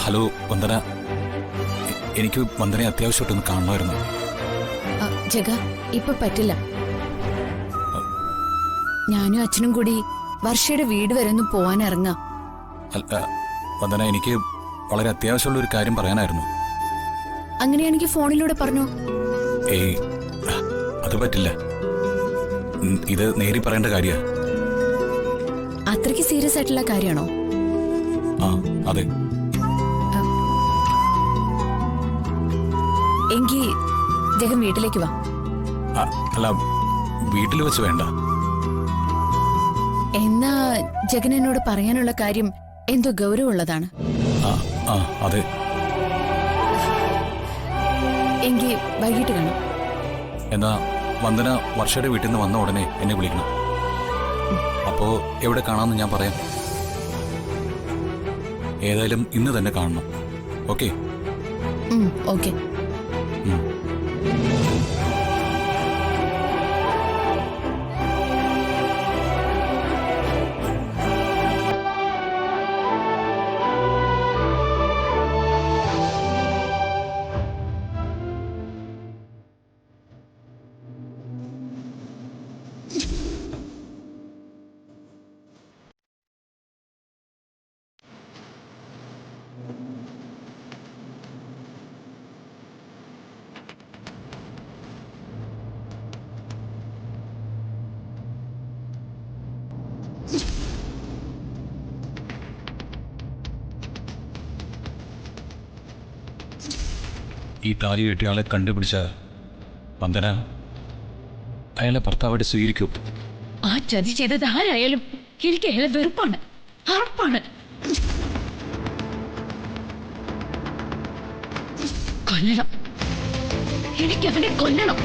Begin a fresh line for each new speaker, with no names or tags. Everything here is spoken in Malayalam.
ഹലോ വന്ദന, എനിക്ക് വന്ദനയെ അത്യാവശ്യമായിട്ടൊന്ന് കാണണമായിരുന്നു.
ജഗ, ഇപ്പൊ പറ്റില്ല. ഞാനും അച്ഛനും കൂടി വർഷയുടെ വീട് വരെ ഒന്ന് പോവാൻ ഇറങ്ങാം.
വന്ദന, എനിക്ക് വളരെ അത്യാവശ്യമുള്ള ഒരു കാര്യം പറയാനായിരുന്നു.
അങ്ങനെയാണെങ്കിൽ ഫോണിലൂടെ പറഞ്ഞു.
ഏയ്, അത് പറ്റില്ല. ഇത് നേരി പറയേണ്ട കാര്യ.
അത്രയ്ക്ക് സീരിയസ് ആയിട്ടുള്ള കാര്യമാണോ?
ആ, അതെ.
എങ്കിൽ ജഗൻ വീട്ടിലേക്ക് വാ.
അല്ല, വീട്ടിൽ വെച്ച് വേണ്ട.
എന്നാ ജഗൻ എന്നോട് പറയാനുള്ള കാര്യം എന്തോ ഗൗരവമുള്ളതാണ്.
അതെ.
എങ്കിൽ വൈകിട്ട് കാണാം.
എന്നാ വന്ദന വർഷയുടെ വീട്ടിൽ നിന്ന് വന്ന ഉടനെ എന്നെ വിളിക്കണം. അപ്പോ എവിടെ കാണാമെന്ന് ഞാൻ പറയാം. ഏതായാലും ഇന്ന് തന്നെ കാണണം. ഓക്കെ?
ഓക്കെ.
ഈ താലി കെട്ടിയ ആളെ കണ്ടുപിടിച്ച വന്ദന അയാളെ ഭർത്താവായിട്ട് സ്വീകരിക്കൂ.
ആ ചതി ചെയ്തത് ആരായാലും എനിക്ക് അയാളെ വെറുപ്പാണ്, അറപ്പാണ്. കൊല്ലണം, എനിക്ക് അവനെ കൊല്ലണം.